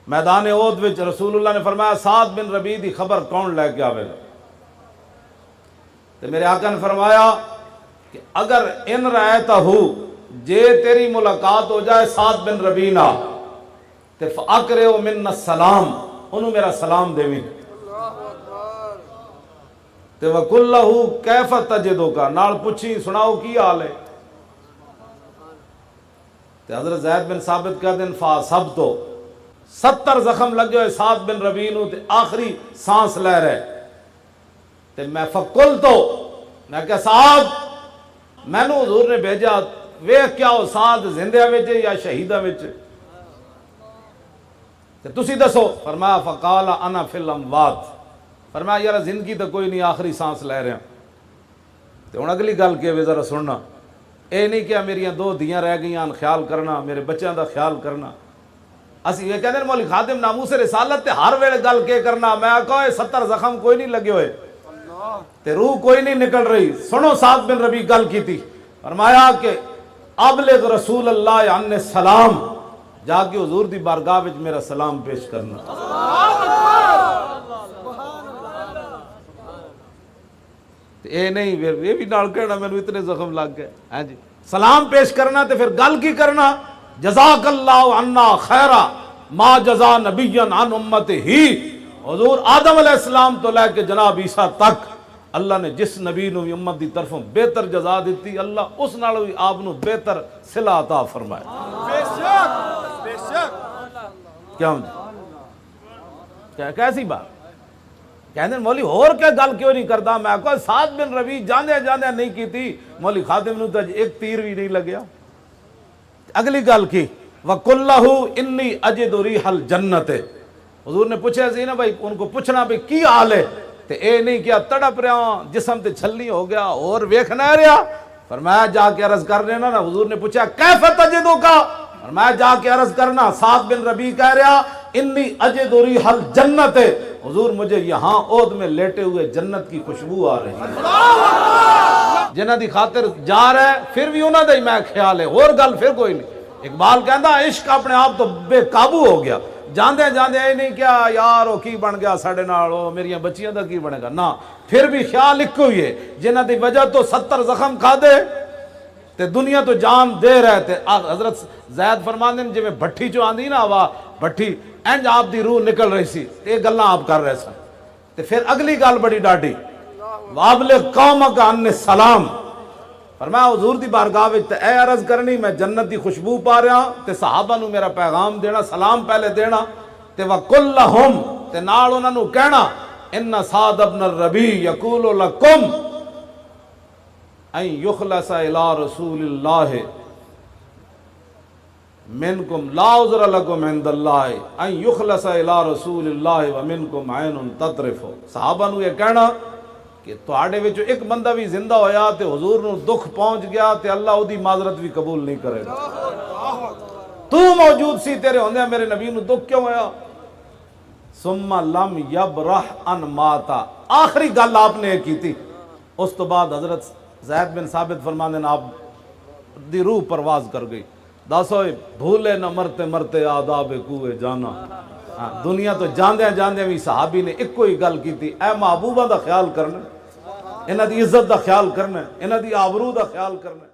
میدان احد وچ رسول اللہ نے فرمایا سعد بن ربیع دی خبر کون لے کے آوے گا؟ تو میرے آقا نے فرمایا کہ اگر ان رأیتہ جے تیری ملاقات ہو جائے سعد بن ربیع نال تے فاقرئ منا السلام، انہوں میرا سلام دیویں تے وقل لہ کیف تجدک، نال پوچھی سناؤ کی حال ہے؟ تے حضرت زید بن ثابت کہتے ہیں فاصبت، 70 زخم لگے ہوئے سعد بن ربیع نو تے آخری سانس لے رہے تے میں فقلت، میں کہ سعد مینوں حضور نے بھیجا ویکھ کیا ہو سعد زندہ وچ یا شہیدہ وچ؟ تے تسی دسو؟ فرمایا فقال انا فی الاموات، فرمایا یار زندگی تو کوئی نہیں، آخری سانس لے رہے ہیں۔ تے ہن اگلی گل کہ ذرا سننا، اے نہیں کہ میریاں 2 دھیاں رہ گئیاں خیال کرنا، میرے بچیاں دا خیال کرنا۔ اسی یہ کہتے ہیں مولوی خادم ناموس رسالت تے ہر ویلے گل کے کرنا، میں آکھا 70 زخم کوئی نہیں لگے ہوئے تے روح کوئی نہیں نکل رہی۔ سنو سعد بن ربیع گل کی تھی، فرمایا کہ ابلغ رسول اللہ عنہ السلام، جا کے حضور دی بارگاہ وچ میرا سلام پیش کرنا۔ اے نہیں یہ بھی نال کہنا مینوں اتنے زخم لگ گئے، ہاں جی سلام پیش کرنا تے پھر گل کی کرنا، جزاک اللہ عنا خیرا ما جزا نبی عن امتہ ہی، حضور آدم علیہ السلام تو لے کے جناب عیسیٰ تک اللہ نے جس نبی نو امت دی طرفوں بہتر جزا دیتی، اللہ اس نال بھی آپ نو بہتر صلہ عطا فرمائے۔ بے شک بے شک، کیا کیسی بات کہندے مولوی اور کیا گل کیوں نہیں کردا؟ میں کہا سعد بن ربیع جاندے جاندے نہیں کیتی، مولوی خادم نو تو ایک تیر بھی نہیں لگیا۔ اگلی گل کی وَقُلْ لَهُ إِنِّي أَجِدُ رِيحَ الْجَنَّةِ، حضور نے پوچھا سی نا بھائی ان کو پوچھنا بھی کی حال ہے، تے اے نہیں کیا تڑپ رہا جسم تے چھلنی ہو گیا اور ویکھ نہ رہا، فرمایا جا کے عرض کر لینا نا۔ حضور نے پوچھا کیف تجدک، فرمایا جا کے عرض کرنا سعد بن ربیع کہہ رہا انی اجد ریح الجنت، حضور مجھے یہاں احد میں لیٹے ہوئے جنت کی خوشبو آ رہی ہے۔ جنہ دی خاطر جا رہا ہے پھر بھی انہاں دا ہی میں خیال ہے، اور گل پھر کوئی نہیں۔ اقبال کہندا عشق اپنے آپ تو بے قابو ہو گیا، جاندے جاندے اے نہیں کیا یار وہ کی بن گیا ساڈے نال، او میریاں بچیاں دا کی بنے گا، نہ پھر بھی خیال ایک ہوئی ہے۔ جنہ دی وجہ تو 70 زخم کھا دے تے دنیا تو جان دے رہے تھے۔ حضرت زید فرماندے ہیں جویں بھٹی چوں آندی نا ہوا بھٹی انج آپ دی روح نکل رہی سی، تے گلاں آپ کر رہے سن۔ تے پھر اگلی گل بڑی ڈاڈی وابلغ قومک عنی السلام، فرمایا حضور دی بارگاہ وچ تے اے عرض کرنی میں جنت دی خوشبو پا رہا تے صحابہ نو میرا پیغام دینا، سلام پہلے دینا تے وقل لہم، تے نال انہاں نو کہنا ان سعد بن الربیع یقول لکم ان یخلص الی رسول اللہ منکم لا عذر لکم عند اللہ ان یخلص الی رسول اللہ ومنکم عین تطرف۔ صحابہ نو یہ کہنا کہ تواڈے وچ ایک بندہ بھی زندہ ہویا تے حضور نو دکھ پہنچ گیا تے اللہ او دی معذرت بھی قبول نہیں کرے گا۔ تو موجود سی، تیرے ہوندے میرے نبی نو دکھ کیوں ہویا؟ ثم لم یبرح ان ماتا، آخری گل آپ نے کی تھی۔ اس تو بعد حضرت زید بن ثابت فرماندے ہیں آپ دی روح پرواز کر گئی۔ دسو بھولے نہ مرتے مرتے آداب کوئے جانا، دنیا تو جاندے جاندے بھی صحابی نے ایک کوئی گل کی تھی، اے محبوبہ دا خیال کرنا، انہاں دی عزت دا خیال کرنا، انہاں دی آبرو دا خیال کرنا۔